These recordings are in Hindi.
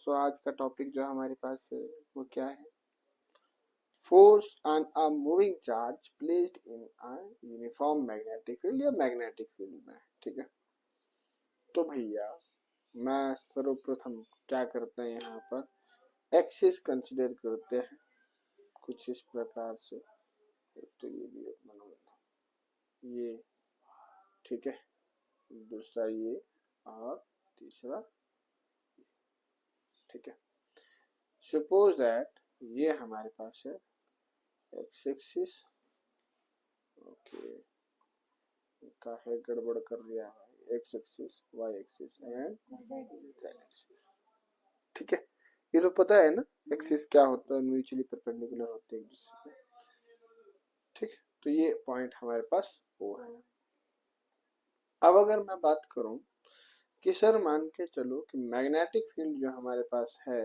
सो आज का टॉपिक जो हमारे पास है वो क्या है? Force on a moving charge placed in a uniform magnetic field या मैग्नेटिक फील्ड में। ठीक है, तो भैया मैं सर्वप्रथम क्या करते हैं यहाँ पर एक्सिस कंसिडर करते हैं कुछ इस प्रकार से। तो ये भी बनाऊंगा ये, ठीक है, दूसरा ये और तीसरा, ठीक है। सपोज दैट ये हमारे पास है एक्स एक्सिस, ओके, काहे गड़बड़ कर लिया है, x axis, y axis and z axis. ठीक है, ये तो पता है ना एक्सिस क्या होता है, म्यूचुअली परपेंडिकुलर होते हैं एक दूसरे पे। ठीक, तो ये पॉइंट हमारे पास वो है। अब अगर मैं बात करूं कि सर मान के चलो कि मैग्नेटिक फील्ड जो हमारे पास है,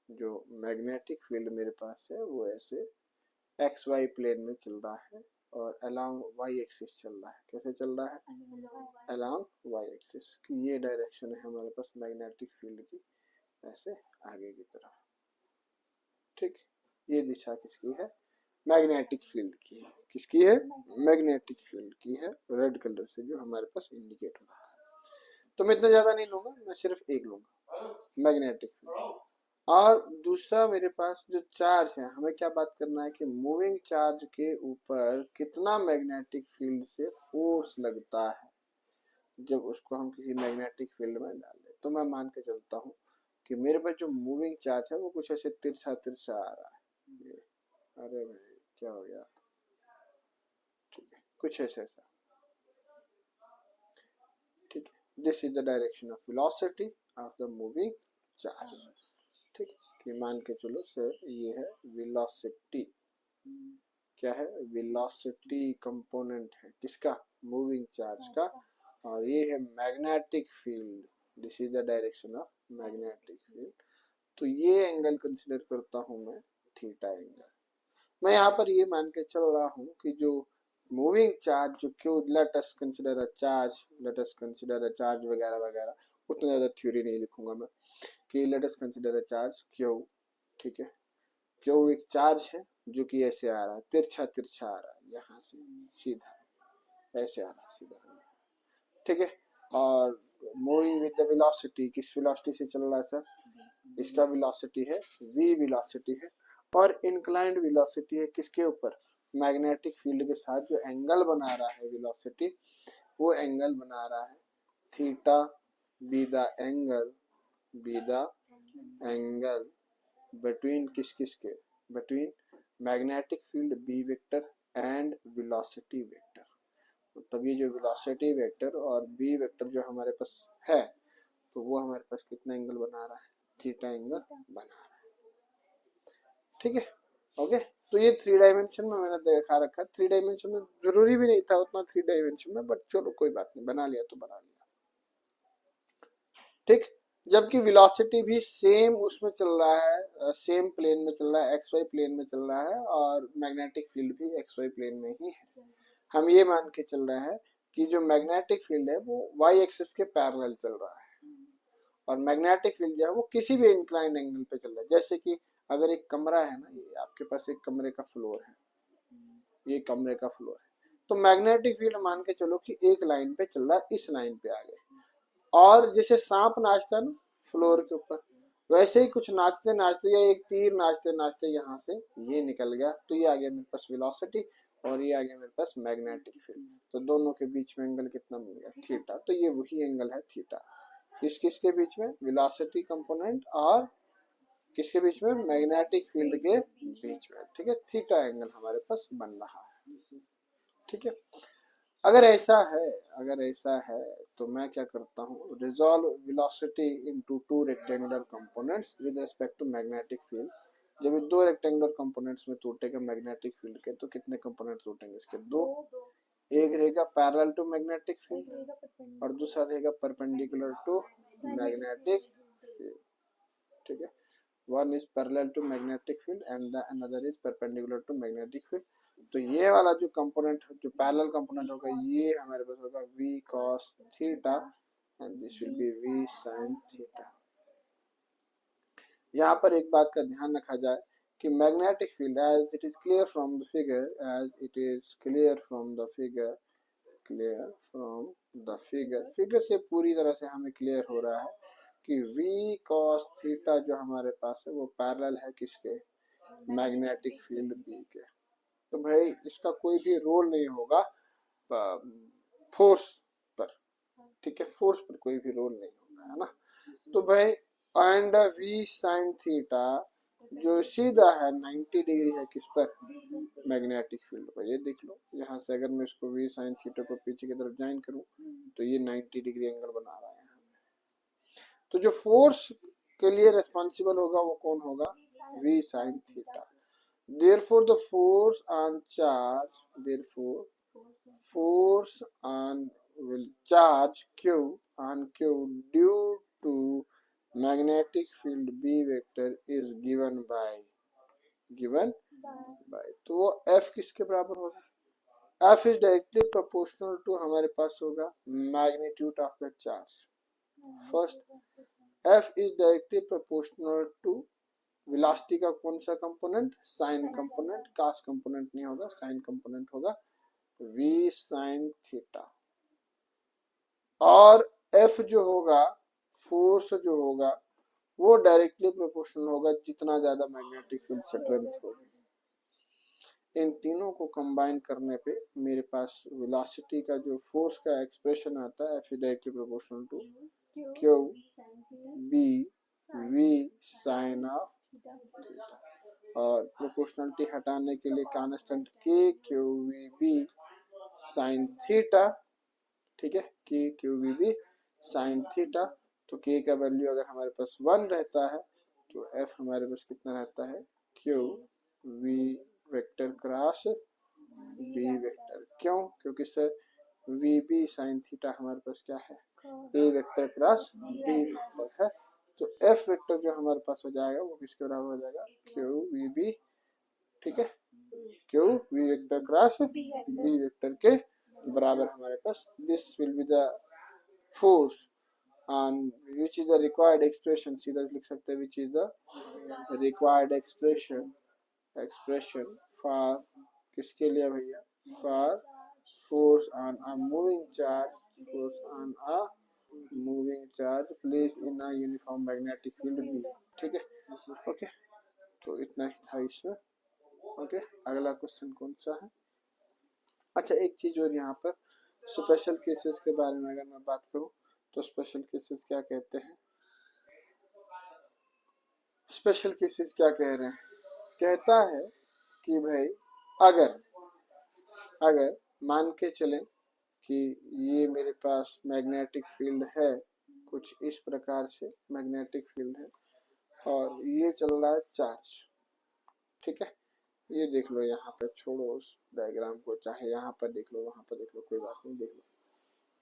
जो मैग्नेटिक फील्ड मेरे पास है वो ऐसे एक्स वाई प्लेन में चल रहा है और अलोंग वाई एक्सिस चल रहा है। कैसे चल रहा है? अलोंग वाई एक्सिस की ये डायरेक्शन है हमारे पास मैग्नेटिक फील्ड की, ऐसे आगे की तरफ। ठीक, ये दिशा किसकी है? मैग्नेटिक फील्ड की है। किसकी है? मैग्नेटिक फील्ड की है, रेड कलर से जो हमारे पास इंडिकेट हो रहा है। तो मैं इतना ज्यादा नहीं लूंगा, मैं सिर्फ एक लूंगा, मैग्नेटिक फील्ड। और दूसरा मेरे पास जो चार्ज है, हमें क्या बात करना है कि मूविंग चार्ज के ऊपर कितना मैग्नेटिक फील्ड से फोर्स लगता है जब उसको हम किसी मैग्नेटिक फील्ड में डाल दें। तो मैं मान के चलता हूँ कि मेरे पास जो मूविंग चार्ज है वो कुछ ऐसे तिरछा तिरछा आ रहा है। अरे भाई क्या हो गया? ठीक है, कुछ ऐसे ऐसा। ठीक है, this is the direction of velocity of the moving charge. ठीक है, कि मान के चलो सर ये है वेलोसिटी, क्या है? वेलोसिटी कंपोनेंट है किसका? मूविंग चार्ज का। और ये है magnetic field, this is the direction of magnetic field. तो ये एंगल कंसीडर करता हूं मैं थीटा एंगल। मैं यहाँ पर ये मान के चल रहा हूँ कि जो मूविंग चार्ज जो क्यों, let us consider a charge, let us consider a charge वगैरह वगैरह, उतना ज्यादा थ्योरी नहीं लिखूंगा मैं कि let us consider a charge क्यों। ठीक है, क्यों एक चार्ज है जो कि ऐसे आ रहा है, तिरछा तिरछा आ रहा है, यहाँ से सीधा ऐसे आ रहा है सीधा। ठीक है, और मूविंग विद द वेलोसिटी, किस वेलोसिटी से चल रहा है सर? इसका वेलोसिटी है v वेलोसिटी है, और इंक्लाइंड वेलोसिटी है किसके ऊपर? मैग्नेटिक फील्ड के साथ जो एंगल बना रहा है वेलोसिटी, वो एंगल बना रहा है theta. Be the angle, be the angle between किस किस के? Between magnetic field B vector and velocity vector. तब ये जो वेलोसिटी वेक्टर और बी वेक्टर जो हमारे पास है, तो वो हमारे पास कितना एंगल बना रहा है? थीटा एंगल बना रहा है। ठीक है, ओके। तो ये थ्री डायमेंशन में मैंने दिखा रखा है। थ्री डायमेंशन में जरूरी भी नहीं था उतना थ्री डायमेंशन में, बट चलो कोई बात नहीं, बना लिया तो बना लिया। ठीक, जबकि वेलोसिटी भी सेम उसमें चल रहा है, सेम प्लेन में चल रहा है, एक्स वाई प्लेन में चल रहा है, और मैग्नेटिक फील्ड भी एक्स वाई प्लेन में ही है। हम ये मान के चल रहे हैं कि जो मैग्नेटिक फील्ड है वो वाई एक्सिस के पैरेलल चल रहा है, और मैग्नेटिक फील्ड जो है वो किसी भी इंक्लाइंड एंगल पे चल रहा है। जैसे कि अगर एक कमरा है ना, ये आपके पास एक कमरे का फ्लोर है, ये कमरे का फ्लोर है, तो मैग्नेटिक फील्ड मान के चलो कि एक लाइन पे चल रहा है, इस लाइन पे आ गए, और जैसे सांप नाचता ना फ्लोर के ऊपर, वैसे ही कुछ नाचते नाचते या एक तीर नाचते नाचते यहाँ से ये निकल गया, तो ये आ गया मेरे पास वेलोसिटी, और ये आ गया मेरे पास मैग्नेटिक फील्ड। तो दोनों के बीच में एंगल कितना मिल गया? थीटा। तो ये वही एंगल है थीटा, किस किस के बीच में? वेलोसिटी कंपोनेंट और किसके बीच में? मैग्नेटिक फील्ड के बीच में। ठीक है, थीटा एंगल हमारे पास बन रहा है। ठीक है, अगर ऐसा है, अगर ऐसा है तो मैं क्या करता हूँ, resolve velocity into two rectangular components with respect to magnetic field. जब दो रेक्टेंगुलर कंपोनेंट्स में टूटेगा मैग्नेटिक फील्ड के, तो कितने कंपोनेंट टूटेंगे इसके? दो। एक रहेगा पैरेलल टू मैग्नेटिक फील्ड और दूसरा रहेगा परपेंडिकुलर टू मैग्नेटिक फील्ड। ठीक है, one is parallel to magnetic field and the another is perpendicular to magnetic field. तो ये वाला जो कंपोनेंट, जो पैरेलल कंपोनेंट होगा, ये हमारे पास होगा v cos theta and this will be v sin theta. यहाँ पर एक बात का ध्यान रखा जाए कि magnetic field as it is clear from the figure, as it is clear from the figure, clear from the figure, figure से पूरी तरह से हमें क्लियर हो रहा है कि v cos थीटा जो हमारे पास है वो पैरेलल है किसके, मैग्नेटिक फील्ड b के। तो भाई इसका कोई भी रोल नहीं होगा फोर्स पर, ठीक है, फोर्स पर कोई भी रोल नहीं होगा, है ना। तो भाई एंड v sin थीटा जो सीधा है 90 डिग्री है किस पर, मैग्नेटिक फील्ड पर। ये देख लो यहाँ से अगर मैं इसको v sin थीटा को पीछे की तरफ ज्वाइन करूं तो ये 90 डिग्री एंगल बना रहा है। तो जो फोर्स के लिए रिस्पॉन्सिबल होगा वो कौन होगा, v sin theta. Therefore the force on charge, therefore force on will charge q on q due to magnetic field b vector is given by तो वो f किसके बराबर होगा, f is directly proportional to हमारे पास होगा magnitude of the charge। first f is directly proportional to velocity का कौन सा कंपोनेंट, साइन कंपोनेंट, कास कंपोनेंट नहीं होगा, साइन कंपोनेंट होगा v sin थीटा। और f जो होगा, फोर्स जो होगा वो डायरेक्टली प्रोपोर्शनल होगा जितना ज्यादा मैग्नेटिक फील्ड स्ट्रेंथ होगी। इन तीनों को कंबाइन करने पे मेरे पास वेलोसिटी का जो फोर्स का एक्सप्रेशन आता है f is directly proportional to q b v sin of theta. और प्रोपोर्शनलिटी हटाने के लिए constant k q v b sin theta, ठीक है, k q v b sin theta. तो k का वैल्यू अगर हमारे पास 1 रहता है तो f हमारे पास कितना रहता है, q v vector cross b vector. क्यों, क्योंकि sir v b sin theta हमारे पास क्या है, a vector cross b vector है। तो f वेक्टर जो हमारे पास हो जाएगा वो किसके बराबर हो जाएगा, q v b, ठीक है, q v vector cross b vector के बराबर हमारे पास। This will be the force on which is the required expression, सीधा लिख सकते हैं which is the required expression for किसके लिए भैया, for force on a moving charge, force on a moving charge placed in a uniform magnetic field B, ठीक है। ओके, तो इतना ही था इसमें। ओके, अगला क्वेश्चन कौन सा है, अच्छा एक चीज और यहाँ पर स्पेशल केसेस के बारे में अगर मैं बात करूं तो स्पेशल केसेस क्या कहते हैं, स्पेशल केसेस क्या कह रहे हैं, कहता है कि भाई अगर अगर मान के चलें कि ये मेरे पास मैग्नेटिक फील्ड है, कुछ इस प्रकार से मैग्नेटिक फील्ड है और ये चल रहा है चार्ज, ठीक है, ये देख लो यहाँ पर, छोड़ो उस डायग्राम को, चाहे यहाँ पर देख लो वहां पर देख लो, कोई बात नहीं, देख लो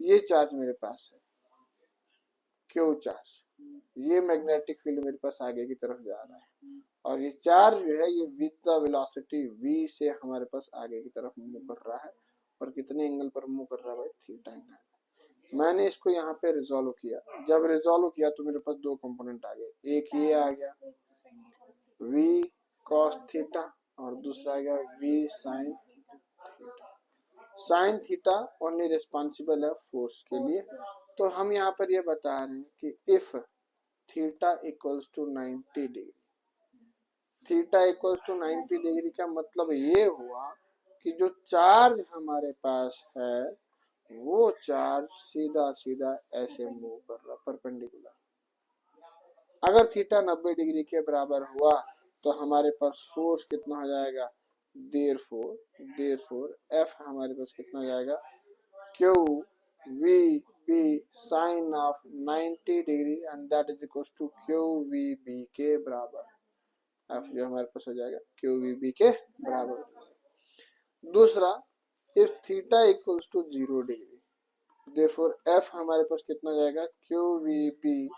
ये चार्ज मेरे पास है क्यू चार्ज, ये मैग्नेटिक फील्ड मेरे पास आगे की तरफ जा रहा है और ये चार्ज जो है ये विद द वेलोसिटी v से हमारे पास आगे की तरफ मूव कर रहा है और कितने एंगल पर मूव कर रहा है भाई, थीटा एंगल। मैंने इसको यहाँ पे रिजॉल्व किया, जब रिजॉल्व किया तो मेरे पास दो कंपोनेंट आ गए, एक ये आ गया v cos थीटा और दूसरा आ गया v sin theta. Sine theta only responsible है फोर्स के लिए। तो हम यहाँ पर ये बता रहे हैं कि if theta equals to 90 degree, theta equals to 90 degree का मतलब ये हुआ कि जो चार्ज हमारे पास है वो चार्ज सीधा सीधा ऐसे मूव कर रहा परपेंडिकुलर। अगर थीटा 90 डिग्री के बराबर हुआ तो हमारे पास फोर्स कितना हो जाएगा, देयरफॉर एफ हमारे पास कितना जाएगा, q we B sine of 90 degree and that is equals to q we B के बराबर, एफ जो हमारे पास हो जाएगा क्यू वी बी के बराबर। दूसरा, if theta equals to 0 degree, therefore F हमारे पास कितना जाएगा, q we B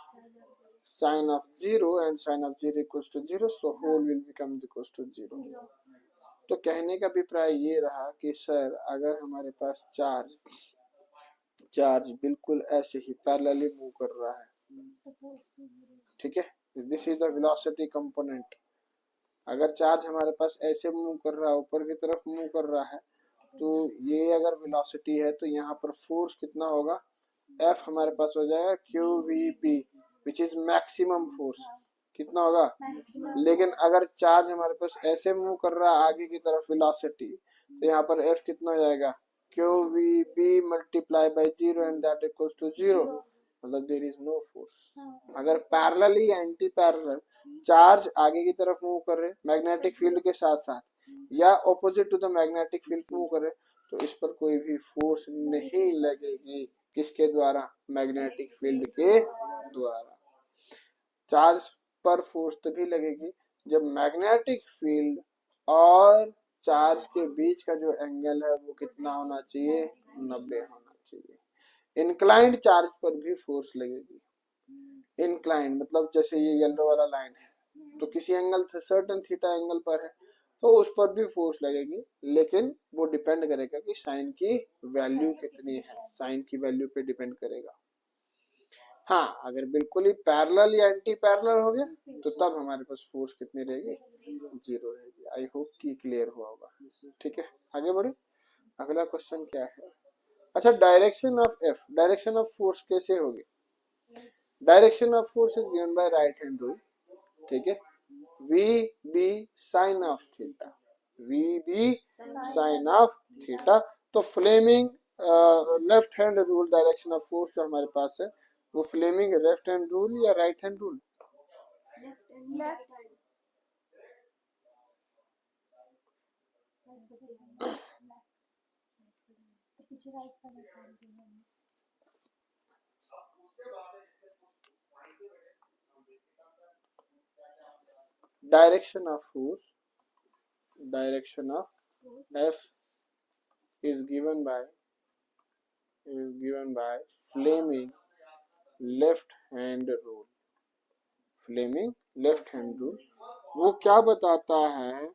sin of 0 and sin of 0 equals to 0, so whole will become equals to 0। तो कहने का अभिप्राय ये रहा कि सर अगर हमारे पास चार्ज बिल्कुल ऐसे ही पैरेलली मूव कर रहा है, ठीक है, this is the velocity component. अगर चार्ज हमारे पास ऐसे मूव कर रहा है, ऊपर की तरफ मूव कर रहा है, तो ये अगर वेलोसिटी है तो यहाँ पर फोर्स कितना होगा, एफ हमारे पास हो जाएगा q v P which is maximum force. कितना होगा? लेकिन अगर चार्ज हमारे पास ऐसे मूव कर रहा है आगे की तरफ वेलोसिटी, तो यहाँ पर एफ कितना हो जाएगा, q v p multiply by zero and that equals to zero, मतलब देयर इज नो फोर्स। अगर पैरेलली एंटी पैरेलल चार्ज आगे की तरफ मूव कर रहे मैग्नेटिक फील्ड के साथ साथ, या opposite to the magnetic field move कर रहे, तो इस पर कोई भी फोर्स नहीं लगेगी। किसके द्वारा? मैग्नेटिक फील्ड के द्वारा। चार्ज पर फोर्स तभी लगेगी जब मैग्नेटिक फील्ड और चार्ज के बीच का जो एंगल है वो कितना होना चाहिए, 90 होना चाहिए। इंक्लाइंड चार्ज पर भी फोर्स लगेगी। इंक्लाइंड मतलब जैसे ये येलो वाला लाइन है, तो किसी एंगल सर्टेन थीटा एंगल पर है, तो उस पर भी फोर्स लगेगी, लेकिन वो डिपेंड करेगा कि साइन की वैल्यू कितनी है, साइन की वैल्यू पे डिपेंड करेगा। हाँ, अगर बिल्कुल ही पैरेलल या एंटी पैरेलल हो गया तो तब हमारे पास फोर्स कितनी रहेगी, जीरो रहेगी। आई होप कि क्लियर हुआ होगा। ठीक है, आगे बढ़े। अगला क्वेश्चन क्या है? अच्छा, direction of F, direction of force कैसे होगी? Direction of force is given by right hand rule. ठीक है, V B sine of theta, V B sine of theta. तो Fleming left hand rule direction of force जो हमारे पास है, वो फ्लेमिंग लेफ्ट हैंड रूल या right hand rule? Direction of force, direction of F is given by Fleming left hand rule. Fleming left hand rule वो क्या बताता है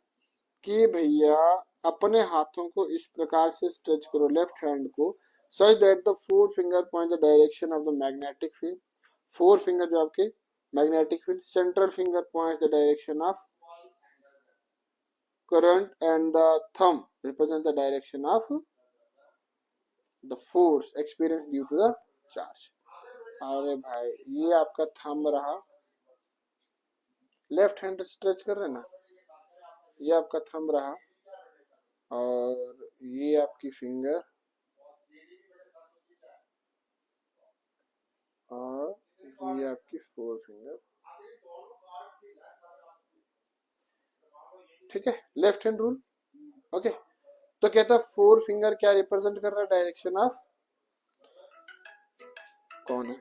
कि भैया अपने हाथों को इस प्रकार से स्ट्रेच करो, लेफ्ट हैंड को, such that the four finger point the direction of the magnetic field. Four finger जो आपके magnetic field, central finger point the direction of current and the thumb represent the direction of the force experienced due to the charge. अरे भाई, ये आपका थंब रहा, लेफ्ट हैंड स्ट्रेच कर रहे ना, ये आपका थंब रहा, और ये आपकी फिंगर, और ये आपकी फोर फिंगर। ठीक है, लेफ्ट हैंड रूल। ओके, तो कहता है फोर फिंगर क्या रिप्रेजेंट कर रहा है, डायरेक्शन ऑफ, कौन है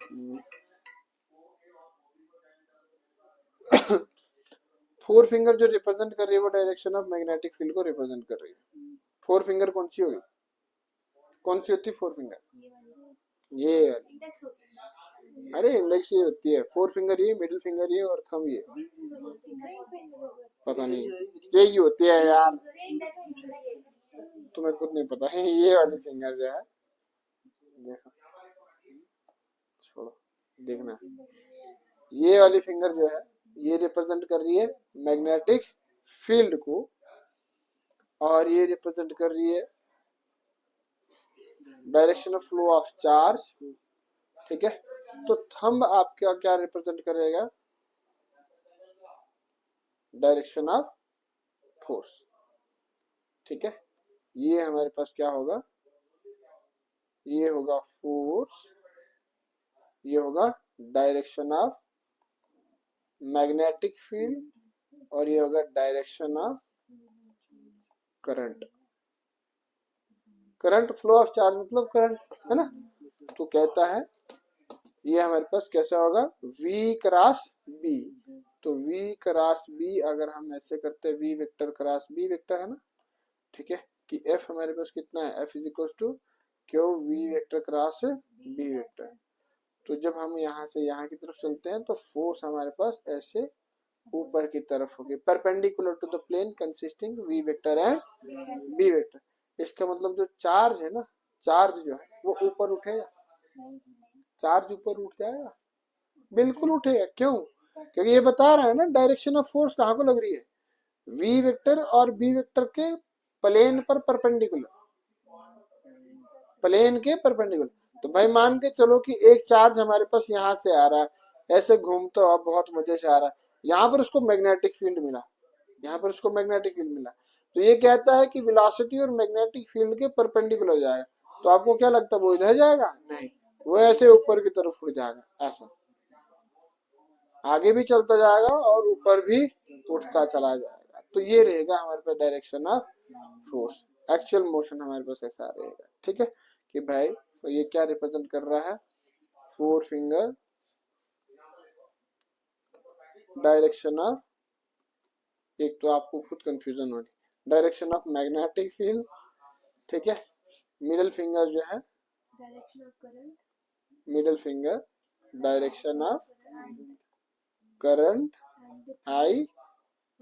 फोर फिंगर जो रिप्रेजेंट कर रही है वो डायरेक्शन ऑफ मैग्नेटिक फील्ड को रिप्रेजेंट कर रही है। फोर फिंगर कौन सी होगी, कौन सी होती है फोर फिंगर? ये अरे इंडेक्स ये होती है, फोर फिंगर ये, मिडिल फिंगर ये, और थंब ये, पता नहीं, यही होती है यार, तुम्हें खुद नहीं पता है। ये वाली फिंगर जो है, देखो, छोड़ो, देखना, ये वाली फिंगर जो है ये रिप्रेजेंट कर रही है मैग्नेटिक फील्ड को, और ये रिप्रेजेंट कर रही है direction of flow of charge. ठीक है, तो थंब आपका क्या रिप्रेजेंट करेगा, डायरेक्शन ऑफ फोर्स। ठीक है, ये हमारे पास क्या होगा, ये होगा फोर्स, ये होगा डायरेक्शन ऑफ मैग्नेटिक फील्ड, और ये होगा direction of current. Current flow of charge मतलब करंट है ना, तो कहता है ये हमारे पास कैसा होगा, V क्रॉस B। तो V क्रॉस B अगर हम ऐसे करते हैं, V vector cross B vector है ना, ठीक है, कि F हमारे पास कितना है, F is equal to q V vector cross B vector. तो जब हम यहाँ से यहाँ की तरफ चलते हैं तो फोर्स हमारे पास ऐसे ऊपर की तरफ होगी, perpendicular to the plane consisting V vector and B vector. इसका मतलब जो चार्ज है ना, चार्ज जो है वो ऊपर उठेगा, चार्ज ऊपर उठ जाएगा, बिल्कुल उठेगा। क्यों? क्योंकि ये बता रहा है ना डायरेक्शन ऑफ फोर्स कहाँ को लग रही है, वी वेक्टर और बी वेक्टर के प्लेन पर परपेंडिकुलर, प्लेन के परपेंडिकुलर। तो भाई मान के चलो कि एक चार्ज हमारे पास यहाँ से आ रहा है, ऐसे घूमता हुआ बहुत मजे से आ रहा है, यहाँ पर उसको मैग्नेटिक फील्ड मिला, यहाँ पर उसको मैग्नेटिक फील्ड मिला, तो ये कहता है कि वेलोसिटी और मैग्नेटिक फील्ड के परपेंडिकुलर हो जाएगा। तो आपको क्या लगता है वो इधर जाएगा? नहीं, वो ऐसे ऊपर की तरफ उड़ जाएगा, ऐसा आगे भी चलता जाएगा और ऊपर भी उठता चला जाएगा। तो ये रहेगा हमारे पास direction of force. Actual motion हमारे पास ऐसा रहेगा। ठीक है कि भाई तो ये क्या रिप्रेजेंट कर रहा है, फोर फिंगर डायरेक्शन ऑफ, एक तो आपको खुद कंफ्यूजन हो रही, डायरेक्शन ऑफ मैग्नेटिक फील्ड, ठीक है, मिडिल फिंगर जो है direction of current, middle finger direction of current I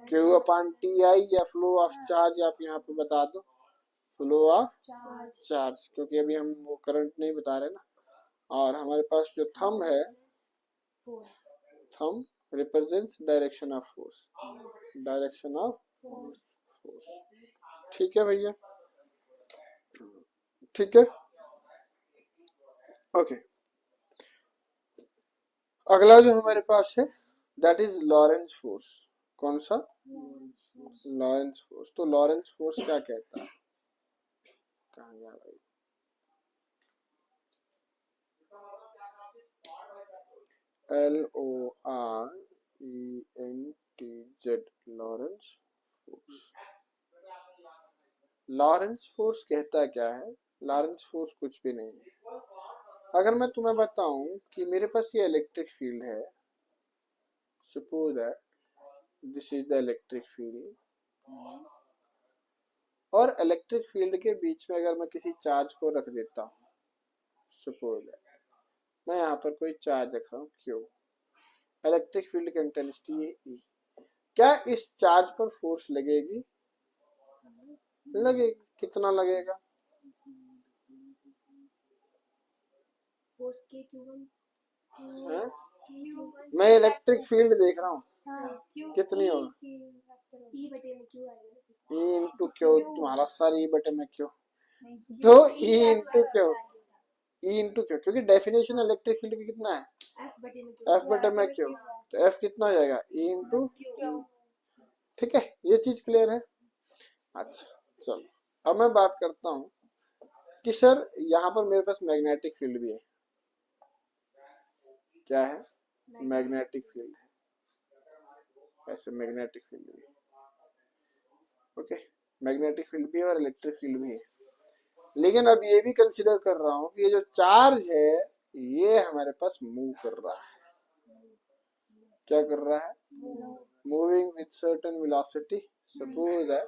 Q upon T I, या फ्लो ऑफ चार्ज आप यहाँ पे बता दो, फ्लो ऑफ चार्ज, क्योंकि अभी हम वो करंट नहीं बता रहे ना। और हमारे पास जो थंब है, thumb represents direction of force, direction of force. ठीक है भैया, ठीक है, ओके। अगला जो हमारे पास है दैट इज लॉरेंस फोर्स। कौन सा? Lawrence force. तो लॉरेंस फोर्स क्या कहता है, कहाँ गया भाई, LORENTZ, Lawrence force. Lawrence force कहता क्या है, लॉरेंस फोर्स कुछ भी नहीं है। अगर मैं तुम्हें बताऊं कि मेरे पास ये इलेक्ट्रिक फील्ड है, suppose that this is the electric field, और इलेक्ट्रिक फील्ड के बीच में अगर मैं किसी चार्ज को रख देता हूँ, सपोज दैट मैं यहाँ पर कोई चार्ज रख रहा हूँ क्यू, इलेक्ट्रिक फील्ड की इंटेंसिटी है ई, क्या इस चार्ज पर फोर्स लगेगी? लगेगी। कितना लगेगा? फोर्स के क्यू1 है? मैं इलेक्ट्रिक फील्ड देख रहा हूँ, कितनी होगा? ई बटे में क्यू आएगा, ई इंटू क्यू, तुम्हारा सारी ई बटे में क्यू, तो ई इंटू क्यू, ई इंटू क्यू, क्योंकि डेफिनेशन इलेक्ट्रिक फील्ड की कितना है, एफ बटे में क्यू, तो एफ कितना हो जाएगा, ई इंटू क्यू। ठीक है, ये चीज क्लियर है। अच्छा चलो अब मैं बात करता हूँ कि सर यहाँ पर मेरे पास मैग्नेटिक फील्ड भी है, क्या है, मैग्नेटिक फील्ड है, ऐसे मैग्नेटिक फील्ड भी, ओके, मैग्नेटिक फील्ड भी है और इलेक्ट्रिक फील्ड भी है। लेकिन अब ये भी कंसीडर कर रहा हूँ कि ये जो चार्ज है ये हमारे पास मूव कर रहा है, क्या कर रहा है, moving with certain velocity, suppose that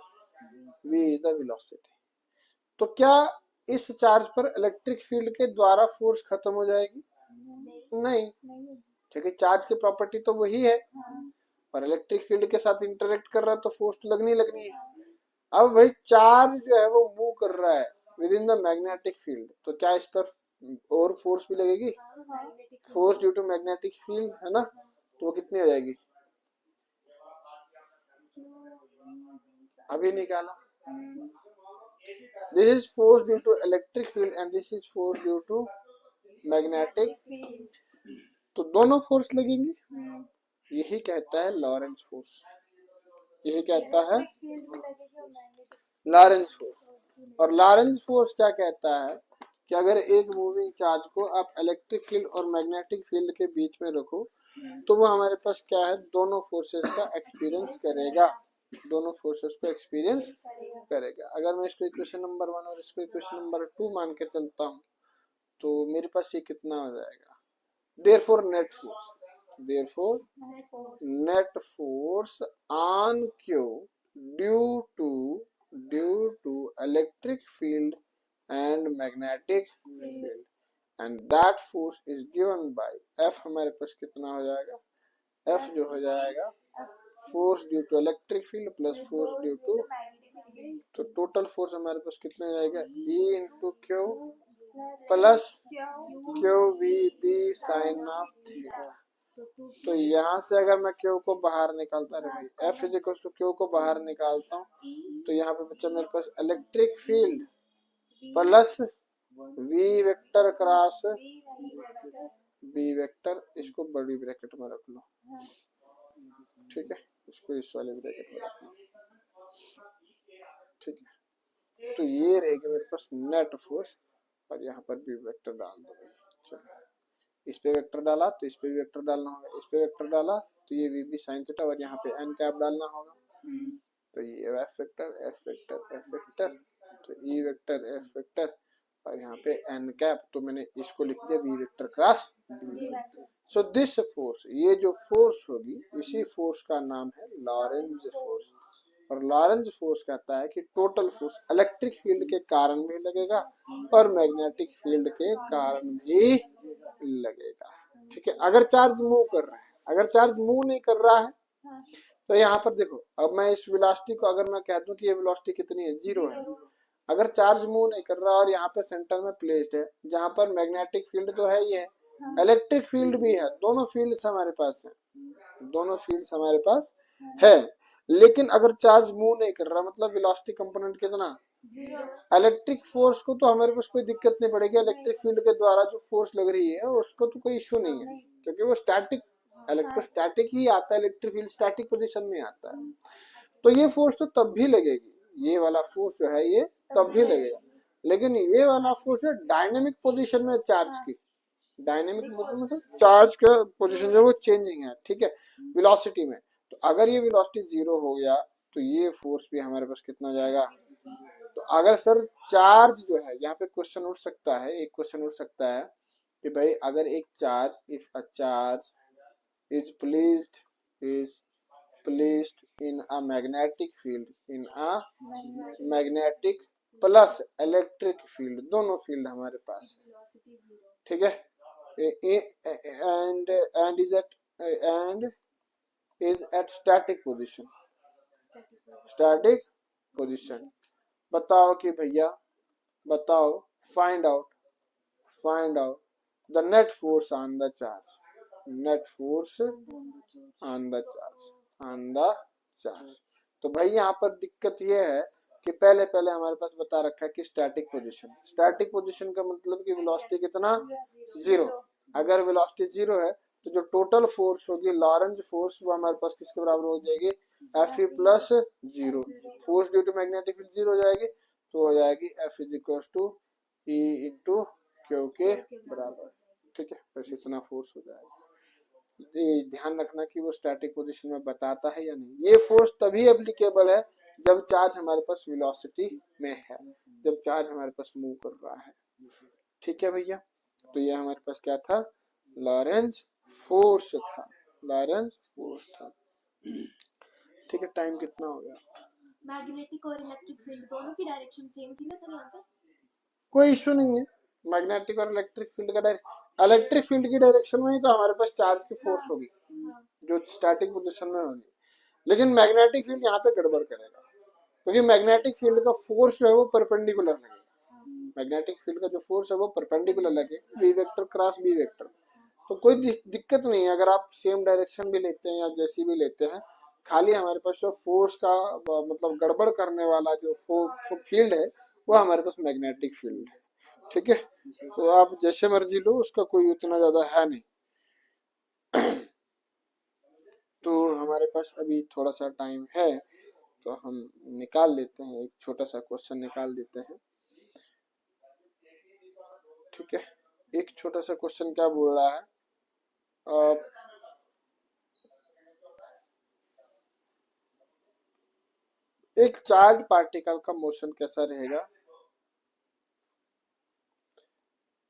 v is the velocity. तो क्या इस चार्ज पर इलेक्ट्रिक फील्ड के द्वारा फोर्स खत्म हो जाएगी? नहीं, क्योंकि चार्ज की प्रॉपर्टी तो वही है, और इलेक्ट्रिक फील्ड के साथ इंटरेक्ट कर रहा है तो फोर्स तो लगनी लगनी है। अब भाई चार्ज जो है वो मूव कर रहा है within the magnetic field, तो क्या इस पर और फोर्स भी लगेगी? Force due to magnetic field है ना, तो वो कितनी हो जाएगी? अभी निकाला, this is force due to electric field and this is force due to magnetic, तो दोनों फोर्स लगेंगी। यही कहता है लॉरेंस फोर्स, यही कहता है लॉरेंस फोर्स। और लॉरेंस फोर्स क्या कहता है कि अगर एक मूविंग चार्ज को आप इलेक्ट्रिक फील्ड और मैग्नेटिक फील्ड के बीच में रखो तो वो हमारे पास क्या है, दोनों फोर्सेस का एक्सपीरियंस करेगा, दोनों फोर्सेस को एक्सपीरियंस करेगा। अगर मैं इसको इक्वेशन नंबर 1 और इसको इक्वेशन नंबर 2 मान के चलता हूँ तो मेरे पास ये कितना हो जाएगा, therefore net force, therefore net force on q due to electric field and magnetic field and that force is given by f, हमारे पास कितना हो जाएगा, f जो हो जाएगा force due to electric field plus force due to, तो टोटल फोर्स हमारे पास कितना जाएगा, E into q plus q we B sine of theta. 2 तो यहाँ से अगर मैं क्यू को बाहर निकालता रहे भाई, F is equal to Q को बाहर निकालता हूँ, तो यहाँ पे बच्चा मेरे पास electric field plus V vector cross B vector, इसको बड़ी ब्रैकेट में रख लो, ठीक है, इसको इस वाले ब्रैकेट में रख लो, ठीक है। तो ये रहेगा मेरे पास नेट फोर्स, और यहाँ पर भी वेक्टर डाल दो। चलो, इस पे वेक्टर डाला तो इस पे भी वेक्टर डालना होगा, इस पे वेक्टर डाला तो ये वी बी साइन थीटा, और यहाँ पे एन कैप डालना होगा, तो ये F vector F vector F vector, तो ई वेक्टर एफ वेक्टर, और यहाँ पे एन कैप, तो मैंने इसको लिख दिया v vector cross B. So this force, ये जो फोर्स होगी, इसी फोर्स का नाम है लॉरेंज फोर्स। और लॉरेंज फोर्स कहता है कि टोटल फोर्स इलेक्ट्रिक फील्ड के कारण भी लगेगा और मैग्नेटिक फील्ड के कारण भी लगेगा, ठीक है। अगर चार्ज मूव कर रहा है, अगर चार्ज मूव नहीं कर रहा है, तो यहाँ पर देखो, अब मैं इस वेलोसिटी को अगर मैं कह दूं कि ये वेलोसिटी कितनी है, 0 है, अगर चार्ज मूव नहीं कर रहा और यहाँ पे सेंटर में प्लेस्ड है, जहां पर मैग्नेटिक फील्ड तो है ही है, इलेक्ट्रिक फील्ड भी है, दोनों फील्ड्स हमारे पास है, दोनों फील्ड्स हमारे पास है, लेकिन अगर चार्ज मूव नहीं कर रहा, मतलब वेलोसिटी कंपोनेंट कितना, इलेक्ट्रिक फोर्स को तो हमारे पास कोई दिक्कत नहीं पड़ेगी, इलेक्ट्रिक फील्ड के द्वारा जो फोर्स लग रही है उसको तो कोई इश्यू नहीं है, क्योंकि वो स्टैटिक, इलेक्ट्रोस्टैटिक ही आता है, इलेक्ट्रिक फील्ड स्टैटिक पोजीशन में आता है, तो ये फोर्स तो तब भी लगेगी, ये वाला फोर्स जो है ये तब भी लगेगा, लेकिन ये वाला फोर्स है डायनेमिक पोजीशन में चार्ज की, डायनेमिक मतलब चार्ज का पोजीशन जो वो चेंजिंग है, ठीक है, वेलोसिटी में। तो अगर ये वेलोसिटी 0 हो गया तो ये फोर्स भी हमारे पास कितना जाएगा। तो अगर सर चार्ज जो है, यहाँ पे क्वेश्चन उठ सकता है, एक क्वेश्चन उठ सकता है कि भाई अगर एक charge, if a charge is placed in a magnetic field, in a magnetic plus electric field, दोनों फील्ड हमारे पास है, ठीक है, and is at static position, static position। बताओ कि भैया, बताओ, find out the net force on the charge, net force on the charge. तो भाई यहाँ पर दिक्कत ये है कि पहले हमारे पास बता रखा है कि स्टैटिक पोजीशन का मतलब कि वेलोसिटी कितना, 0। अगर वेलोसिटी 0 है तो जो टोटल फोर्स होगी लॉरेंज फोर्स, वो हमारे पास किसके बराबर हो जाएगी, F E plus 0, force due to magnetic field 0 हो जाएगी, तो हो जाएगी F is equal to E into q के बराबर, ठीक है, बस इतना फोर्स हो जाएगा। ये ध्यान रखना कि वो स्टैटिक पोजीशन में बताता है या नहीं। ये फोर्स तभी एप्लीकेबल है जब चार्ज हमारे पास वेलोसिटी में है, जब चार्ज हमारे पास मूव कर रहा है, ठीक है भैया। तो ये हमारे पास क्या था, लॉरेंज फोर्स था, लॉरेंज फोर्स था, ठीक है। टाइम कितना हो गया, मैग्नेटिक और इलेक्ट्रिक फील्ड दोनों की डायरेक्शन सेम थी ना सर यहाँ पे, कोई इश्यू नहीं है, मैग्नेटिक और इलेक्ट्रिक फील्ड का इलेक्ट्रिक फील्ड की डायरेक्शन में ही तो हमारे पास चार्ज की फोर्स होगी जो स्टैटिक पोजीशन में होगी, लेकिन मैग्नेटिक फील्ड यहाँ पे गड़बड़ करेगा, क्योंकि मैग्नेटिक फील्ड का फोर्स जो है वो परपेंडिकुलर लगेगा, मैग्नेटिक फील्ड का जो फोर्स है वो परपेंडिकुलर लगेगा, B vector cross B vector, तो कोई दिक्कत नहीं है अगर आप सेम डायरेक्शन भी लेते हैं या जैसी भी लेते हैं, खाली हमारे पास जो फोर्स का मतलब गड़बड़ करने वाला जो फील्ड है वो हमारे पास मैग्नेटिक फील्ड है, ठीक है। तो आप जैसे मर्जी लो, उसका कोई उतना ज्यादा है नहीं। तो हमारे पास अभी थोड़ा सा टाइम है, तो हम निकाल लेते हैं, एक छोटा सा क्वेश्चन निकाल देते हैं, ठीक है। एक छोटा सा क्वेश्चन क्या बोल रहा है, एक चार्ज पार्टिकल का मोशन कैसा रहेगा,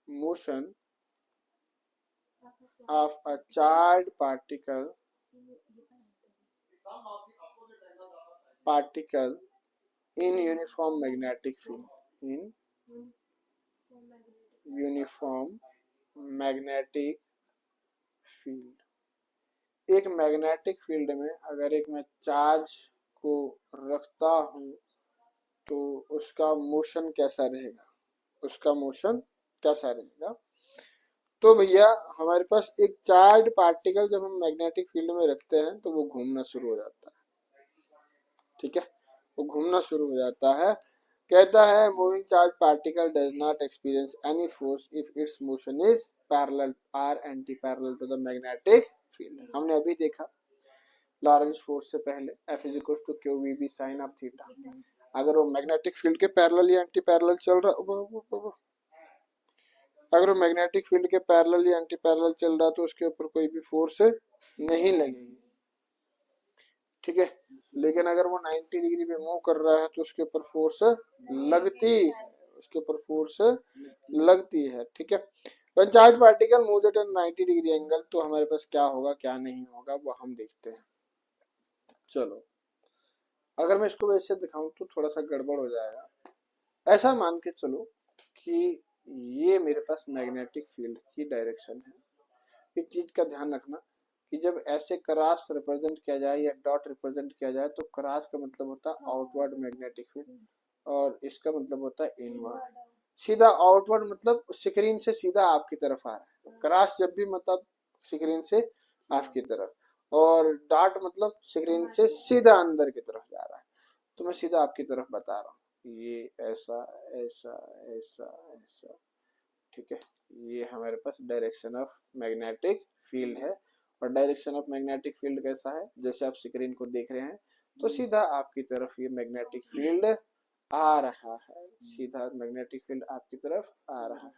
motion of a charge particle in uniform magnetic field, in uniform magnetic field। एक मैग्नेटिक फील्ड में अगर एक मैं चार्ज को रखता हूं तो उसका मोशन कैसा रहेगा, उसका मोशन कैसा रहेगा। तो भैया हमारे पास एक चार्ज पार्टिकल जब हम मैग्नेटिक फील्ड में रखते हैं तो वो घूमना शुरू हो जाता है, ठीक है, वो घूमना शुरू हो जाता है। कहता है moving charge particle does not experience any force if its motion is parallel or anti parallel to the magnetic field. हमने अभी देखा लॉरेंस फोर्स से पहले F is equal to q we B sine of theta. अगर वो मैग्नेटिक फील्ड के पैरेलल या एंटी पैरेलल चल रहा, अगर वो मैग्नेटिक फील्ड के पैरेलल या एंटी पैरेलल चल रहा तो उसके ऊपर कोई भी फोर्स नहीं लगेगी, ठीक है। लेकिन अगर वो 90 डिग्री पे मूव कर रहा है तो उसके ऊपर फोर्स लगती है, उसके ऊपर फोर्स लगती है, ठीक है। When charge particle moves eight 90 degree angle तो हमारे पास क्या होगा क्या नहीं होगा वो हम देखते हैं। चलो अगर मैं इसको वैसे दिखाऊं तो थोड़ा सा गड़बड़ हो जाएगा। ऐसा मान के चलो कि ये मेरे पास मैग्नेटिक फील्ड की डायरेक्शन है। एक चीज का ध्यान रखना कि जब ऐसे क्रॉस रिप्रेजेंट किया जाए या डॉट रिप्रेजेंट किया जाए तो क्रॉस का मतलब होता है आउटवर्ड मैग्नेटिक फील्ड और इसका मतलब होता है इनवर्ड। सीधा आउटवर्ड मतलब स्क्रीन से सीधा आपकी तरफ आ रहा है, क्रॉस जब भी मतलब स्क्रीन से आपकी तरफ, और डॉट मतलब स्क्रीन से सीधा अंदर की तरफ जा रहा है। तो मैं सीधा आपकी तरफ बता रहा हूँ, ये ऐसा ऐसा ऐसा ऐसा, ठीक है। ये हमारे पास डायरेक्शन ऑफ मैग्नेटिक फील्ड है। और डायरेक्शन ऑफ मैग्नेटिक फील्ड कैसा है, जैसे आप स्क्रीन को देख रहे हैं तो सीधा आपकी तरफ ये मैग्नेटिक फील्ड आ रहा है, सीधा मैग्नेटिक फील्ड आपकी तरफ आ रहा है।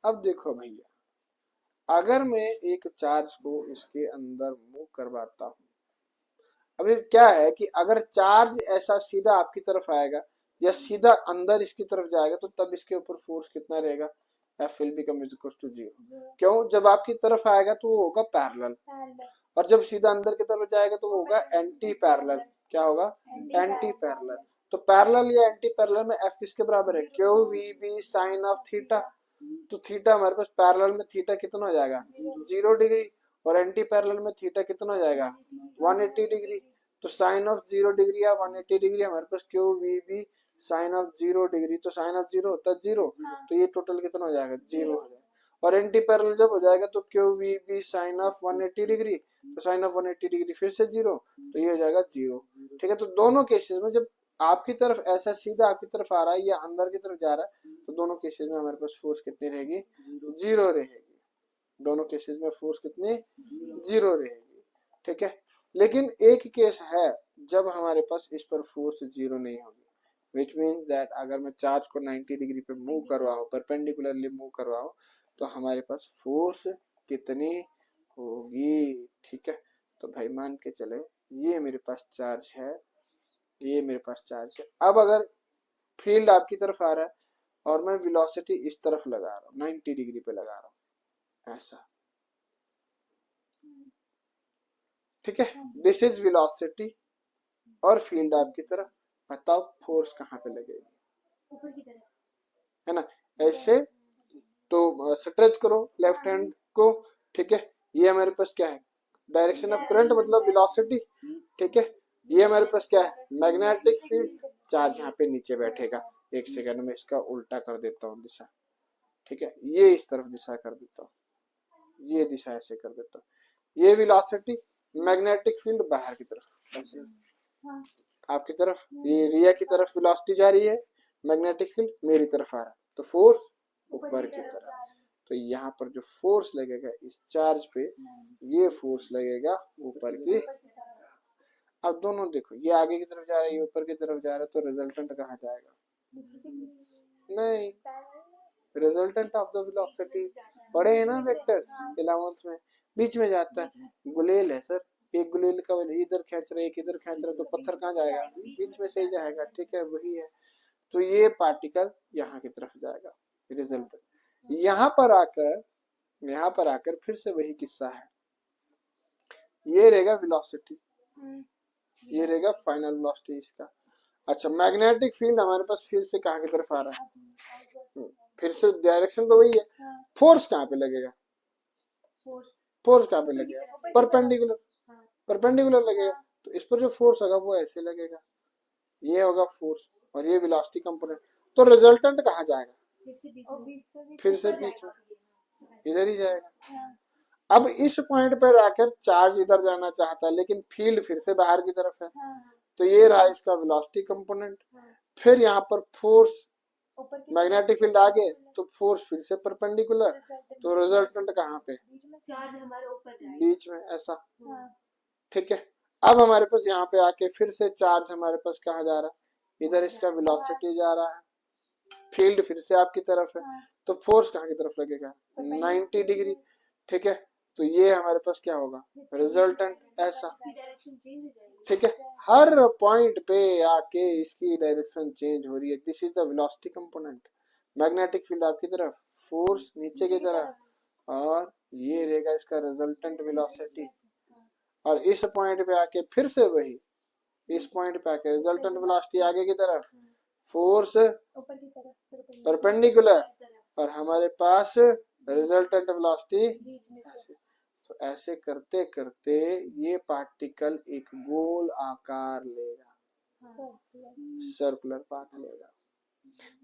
अब देखो भैया, अगर मैं एक चार्ज को इसके अंदर मूव करवाता हूँ, अभी क्या है कि अगर चार्ज ऐसा सीधा आपकी तरफ आएगा या सीधा अंदर इसकी तरफ जाएगा तो तब इसके ऊपर फोर्स कितना रहेगा, F will become is equals to 0। क्यों, जब आपकी तरफ आएगा तो वो होगा पैरेलल, और जब सीधा अंदर की तरफ जाएगा तो वो होगा एंटी पैरेलल। क्या होगा, एंटी पैरेलल। तो पैरेलल या एंटी पैरेलल में F किसके बराबर है, q we B sine of theta. तो थीटा हमारे पास पैरेलल में थीटा कितना हो जाएगा 0 डिग्री, और एंटी पैरेलल में थीटा कितना हो जाएगा 180 डिग्री। तो साइन ऑफ 0 डिग्री या 180 डिग्री हमारे पास Q we B sine of 0 degree, तो साइन ऑफ 0 होता है 0, तो ये टोटल कितना हो जाएगा 0 हो जाएगा। और एंटी पैरेलल जब हो जाएगा तो q we B sine of 180 degree, तो साइन ऑफ 180 डिग्री फिर से 0, तो ये हो जाएगा 0, ठीक है। तो दोनों केसेस में जब आपकी तरफ ऐसा सीधा आपकी तरफ आ रहा है या अंदर की तरफ जा रहा है तो दोनों केसेस में हमारे पास फोर्स कितनी रहेगी 0 रहेगी, दोनों केसेस में फोर्स कितनी 0 रहेगी, ठीक है। लेकिन एक केस है जब हमारे पास इस पर फोर्स 0 नहीं होगी, विच मीन्स दैट अगर मैं चार्ज को 90 डिग्री पे मूव करवाऊं, परपेंडिकुलरली मूव करवाऊं, तो हमारे पास फोर्स कितनी होगी, ठीक है। तो भाई मान के चले ये मेरे पास चार्ज है, ये मेरे पास चार्ज है। अब अगर फील्ड आपकी तरफ आ रहा है और मैं वेलोसिटी इस तरफ लगा रहा हूँ, 90 डिग्री पे लगा रहा हूँ ऐसा, ठीक है। दिस इज वेलोसिटी और फील्ड आपकी तरफ, बताओ फोर्स कहाँ पे लगेगी, ऊपर की तरफ, है ना, ऐसे। तो स्ट्रेच करो लेफ्ट हैंड को, ठीक है। ये हमारे पास क्या है, डायरेक्शन ऑफ करंट मतलब वेलोसिटी, ठीक है। ये हमारे पास क्या है, मैग्नेटिक फील्ड। चार्ज यहाँ पे नीचे बैठेगा, एक सेकंड में इसका उल्टा कर देता हूँ दिशा, ठीक है। ये इस तरफ दिशा कर देता हूँ, ये दिशा ऐसे कर देता हूँ। ये वेलोसिटी, मैग्नेटिक फील्ड बाहर की तरफ ऐसे आपकी तरफ, ये रिया की तरफ वेलोसिटी जा रही है, मैग्नेटिक फील्ड मेरी तरफ आ रहा है, तो फोर्स ऊपर की तरफ। तो यहाँ पर जो फोर्स लगेगा इस चार्ज पे, ये फोर्स लगेगा ऊपर की तरफ। अब दोनों देखो, ये आगे की तरफ जा रहा है, ये ऊपर की तरफ जा रहा है, तो रिजल्टेंट कहाँ जाएगा, नहीं, रिजल्टेंट ऑफ द वेलोसिटी पढ़े हैं ना वेक्टर्स 11th में, बीच में जाता है। गुलेल है सर, एक गुलेल का इधर खींच रहे एक इधर खींच रहे, तो पत्थर कहाँ जाएगा, बीच में से ही जाएगा, ठीक है, वही है। तो ये पार्टिकल यहाँ की तरफ जाएगा, रिजल्ट। यहाँ पर आकर फिर से वही किस्सा है, ये रहेगा वेलोसिटी, ये रहेगा फाइनल वेलोसिटी इसका। अच्छा, मैग्नेटिक फील्ड हमारे पास फिर से कहाँ की तरफ आ रहा है, फिर से डायरेक्शन तो वही है, फोर्स कहाँ पे लगेगा, फोर्स कहाँ पे लगेगा, परपेंडिकुलर, परपेंडिकुलर लगेगा। तो इस पर जो फोर्स होगा वो ऐसे लगेगा, ये होगा फोर्स और ये वेलोसिटी कंपोनेंट। तो रिजल्टेंट कहाँ जाएगा, फिर से बीच में, इधर ही जाएगा। हाँ, अब इस पॉइंट पर आकर चार्ज इधर जाना चाहता है, लेकिन फील्ड फिर से बाहर की तरफ है, हाँ, तो ये रहा इसका वेलोसिटी कंपोनेंट। हाँ, फिर यहाँ पर फोर्स, ऊपर की मैग्नेटिक फील्ड आगे, तो फोर्स फिर से परपेंडिकुलर, तो रिजल्टेंट कहाँ पे, चार्ज हमारे ऊपर जाएगा। बीच में, ऐसा। हाँ, ठीक है, अब हमारे पास यहाँ पे आके फिर से चार्ज हमारे पास कहाँ जा रहा है, इधर इसका वेलोसिटी जा रहा है, फील्ड फिर से आपकी तरफ है, हाँ, तो फोर्स कहाँ की तरफ लगेगा, 90 डिग्री। ठीक है, तो ये हमारे पास क्या होगा, रिजल्टेंट, ऐसा। डायरेक्शन चेंज हो जाएगी। ठीक है, हर पॉइंट पे आके इसकी डायरेक्शन चेंज हो रही है। This is the velocity component. Magnetic field आपकी तरफ, फोर्स नीचे की तरफ, और ये रहेगा इसका रिजल्टेंट वेलोसिटी। और इस पॉइंट पे आके फिर से वही, इस पॉइंट पे आके रिजल्टेंट वेलोसिटी आगे की तरफ, फोर्स ऊपर की तरफ परपेंडिकुलर, और हमारे पास रिजल्टेंट वेलोसिटी। बीच में से। तो ऐसे करते करते ये पार्टिकल एक गोल आकार लेगा, सर्कुलर पाथ लेगा।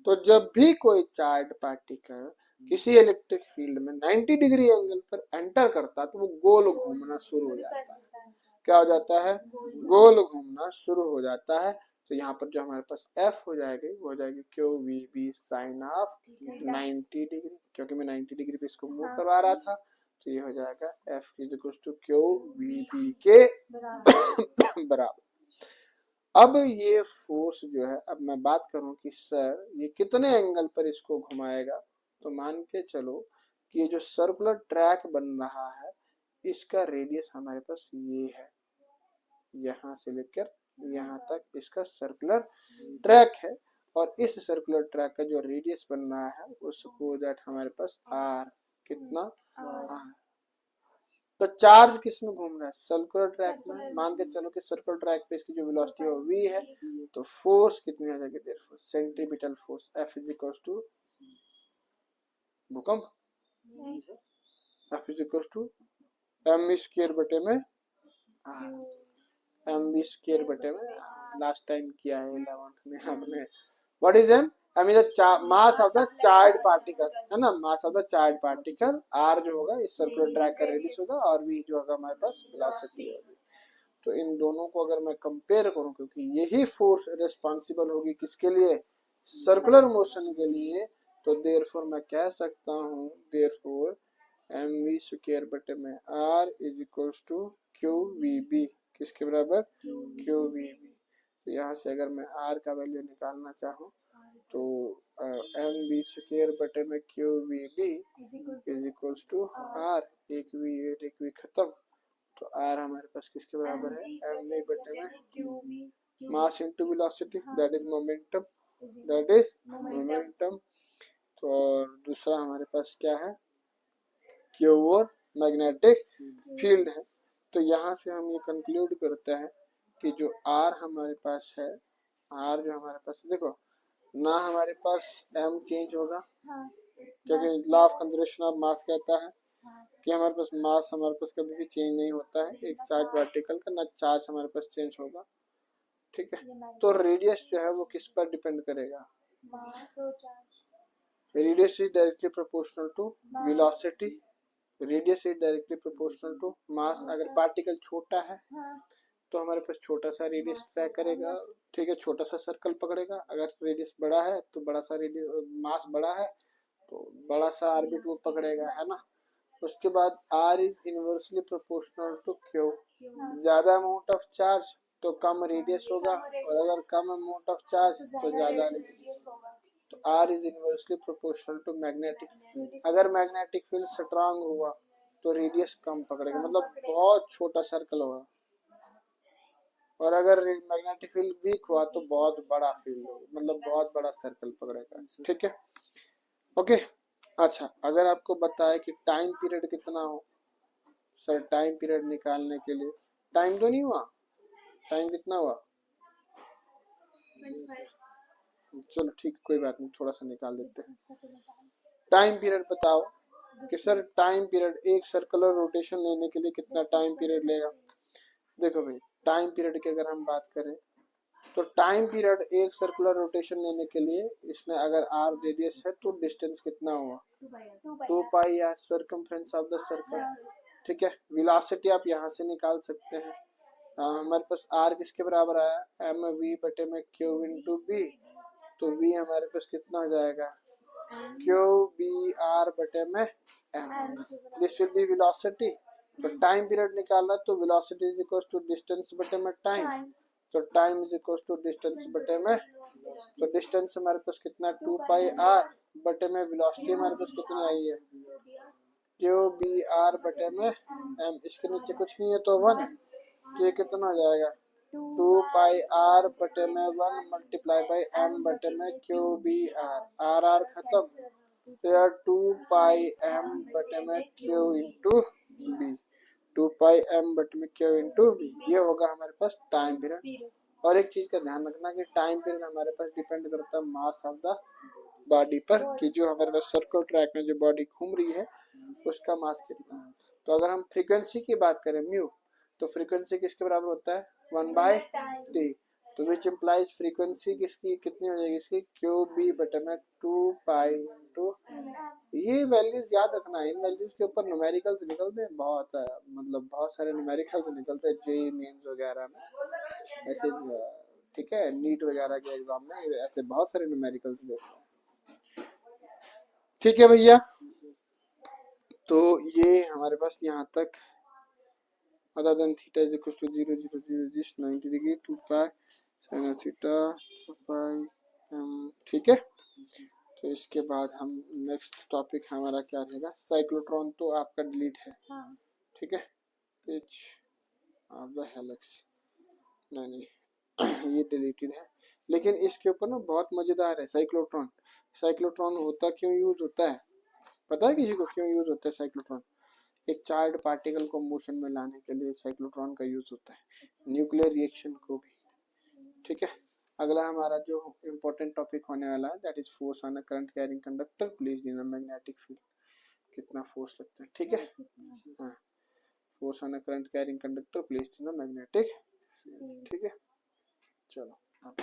तो जब भी कोई चार्ज पार्टिकल किसी इलेक्ट्रिक फील्ड में 90 डिग्री एंगल पर एंटर करता है, तो वो गोल घूमना शुरू हो जाता है। क्या हो जाता है, गोल घूमना शुरू हो जाता है। तो यहाँ पर जो हमारे पास F हो जाएगी, वो हो जाएगी q we B sine of 90 degree, क्योंकि मैं 90 डिग्री पे इसको मूव करवा रहा था। तो ये हो जाएगा F is equal to q we B के बराबर। अब ये फोर्स जो है, अब मैं बात करूं कि सर ये कितने एंगल पर इसको घुमाएगा, तो मान के चलो कि ये जो सर्कुलर ट्रैक बन रहा है, इसका रेडियस हमारे पास ये है, यहाँ से लेकर यहाँ तक इसका सर्कुलर ट्रैक है। और इस सर्कुलर ट्रैक का जो रेडियस बन रहा है, उसको दैट हमारे पास आर, कितना, आर। तो चार्ज किस में घूम रहा है, सर्कुलर ट्रैक में। मान के चलो कि सर्कुलर ट्रैक पे इसकी जो वेलोसिटी है वो v है, तो फोर्स कितनी आ जाएगी, therefore centripetal force F is equal to भूकंप, F is equal to m square बटे में r, m स्क्वायर बटे में लास्ट टाइम किया है 11th में हमने। What is m, m is the mass of the charge particle, है ना, mass of the charge particle. r जो होगा इस सर्कुलर ट्रैक का रेडियस होगा, और v जो होगा हमारे पास वेलोसिटी होगी। तो इन दोनों को अगर मैं कंपेयर करूं, क्योंकि यही फोर्स रिस्पॉन्सिबल होगी किसके लिए, सर्कुलर मोशन के लिए, तो देयरफॉर मैं कह सकता हूं, देयरफॉर एम वी स्क्वायर बटे में r is equal to q we B, किसके बराबर, क्यू वी बी। तो यहाँ से अगर मैं आर का वैल्यू निकालना चाहूँ, तो एम वी स्क्वायर बटे में q we B is equal to r, एक वी खत्म, तो आर हमारे पास किसके बराबर है, एम वी बटे में mass into velocity, that is momentum, that is momentum. तो और दूसरा हमारे पास क्या है, क्यू और मैग्नेटिक फील्ड है। तो यहाँ से हम ये कंक्लूड करते हैं कि जो आर हमारे पास है, आर जो हमारे पास, देखो ना हमारे पास एम चेंज होगा, क्योंकि law of conservation of mass कहता है कि हमारे पास मास हमारे पास कभी भी चेंज नहीं होता है एक चार्ज पार्टिकल का, ना चार्ज हमारे पास चेंज होगा। ठीक है, तो रेडियस जो है वो किस पर डिपेंड करेगा, radius is directly proportional to velocity, radius is directly proportional to mass. अगर पार्टिकल छोटा है तो हमारे पास छोटा सा रेडियस तय करेगा, ठीक है, छोटा सा सर्कल पकड़ेगा। अगर रेडियस बड़ा है तो बड़ा सा रेडियस, मास बड़ा है तो बड़ा सा ऑर्बिट वो पकड़ेगा, है ना। उसके बाद r is inversely proportional to q, ज्यादा अमाउंट ऑफ चार्ज तो कम रेडियस होगा, और अगर कम अमाउंट ऑफ चार्ज तो ज्यादा रेडियस। तो r is inversely proportional to magnetic, अगर मैग्नेटिक फील्ड स्ट्रांग हुआ तो रेडियस कम पकड़ेगा, मतलब बहुत छोटा सर्कल होगा, और अगर मैग्नेटिक फील्ड वीक हुआ तो बहुत बड़ा फील्ड होगा, मतलब बहुत बड़ा सर्कल पकड़ेगा। ठीक है, ओके। अच्छा, अगर आपको बताए कि टाइम पीरियड कितना हो, सर टाइम पीरियड निकालने के लिए, टाइम तो नहीं हुआ, टाइम कितना हुआ, चलो ठीक, कोई बात नहीं, थोड़ा सा निकाल देते हैं। टाइम पीरियड बताओ कि सर टाइम पीरियड एक सर्कुलर रोटेशन लेने के लिए कितना टाइम पीरियड लेगा। देखो भाई, टाइम पीरियड की अगर हम बात करें तो टाइम पीरियड एक सर्कुलर रोटेशन लेने के लिए इसने अगर r रेडियस है तो डिस्टेंस कितना हुआ 2 पाई r circumference of the circle. ठीक है, वेलोसिटी आप यहाँ से निकाल सकते हैं। हमारे पास r किसके बराबर आया एम वी बटे में क्यू इंटू बी, तो v हमारे पास कितना हो जाएगा क्यू बी आर बटे में m. This will be velocity. तो टाइम पीरियड निकालना तो velocity is equal to distance बटे में टाइम, तो time is equal to distance बटे में, तो डिस्टेंस हमारे पास कितना 2 पाई आर बटे में वेलोसिटी हमारे पास कितनी आई है क्यू बी आर बटे में एम। इसके नीचे कुछ नहीं है तो 1 है, तो ये कितना हो जाएगा 2 पाई आर बटे में 1 मल्टीप्लाई बाई एम बटे में क्यू बी आर आर खत्म, तो यार 2 पाई एम बटे में क्यू इंटू बी, 2 पाई एम बटे में क्यू इंटू बी, ये होगा हमारे पास टाइम पीरियड। और एक चीज का ध्यान रखना कि टाइम पीरियड हमारे पास डिपेंड करता है मास ऑफ द बॉडी पर, कि जो हमारे पास सर्कुलर ट्रैक में जो बॉडी घूम रही है उसका मास कितना है। तो अगर हम फ्रीक्वेंसी की बात करें म्यू, तो फ्रीक्वेंसी किसके बराबर होता है 1/t, तो विच इम्प्लाइज फ्रीक्वेंसी किसकी कितनी हो जाएगी इसकी क्यू बी बटे में 2 पाई इंटू, ये वैल्यूज याद रखना है, इन वैल्यूज के ऊपर न्यूमेरिकल्स निकलते हैं बहुत, मतलब बहुत सारे न्यूमेरिकल्स निकलते हैं जेईई मेंस वगैरह में ऐसे। ठीक है, नीट वगैरह के एग्जाम में ऐसे बहुत सारे न्यूमेरिकल्स देते हैं। ठीक है भैया, तो ये हमारे पास यहाँ तक other than theta is equal to 0 0 0 this 90 degree 2 pi sin theta 2 pi ठीक है। तो इसके बाद हम नेक्स्ट टॉपिक हमारा क्या रहेगा साइक्लोट्रॉन, तो आपका डिलीट है। ठीक है, पिच ऑफ द हेलिक्स नहीं ये डिलीटेड है, लेकिन इसके ऊपर ना बहुत मजेदार है साइक्लोट्रॉन। साइक्लोट्रॉन होता क्यों यूज होता है, पता है किसी को क्यों यूज होता है साइक्लोट्रॉन? एक चार्ज पार्टिकल को मोशन में लाने के लिए साइक्लोट्रॉन का यूज होता है, न्यूक्लियर रिएक्शन को भी। ठीक है, अगला हमारा जो इम्पोर्टेंट टॉपिक होने वाला है that is force on a current carrying conductor placed in a magnetic field, कितना फोर्स लगता है। ठीक है, हाँ, force on a current carrying conductor placed in a magnetic field. ठीक है, चलो आप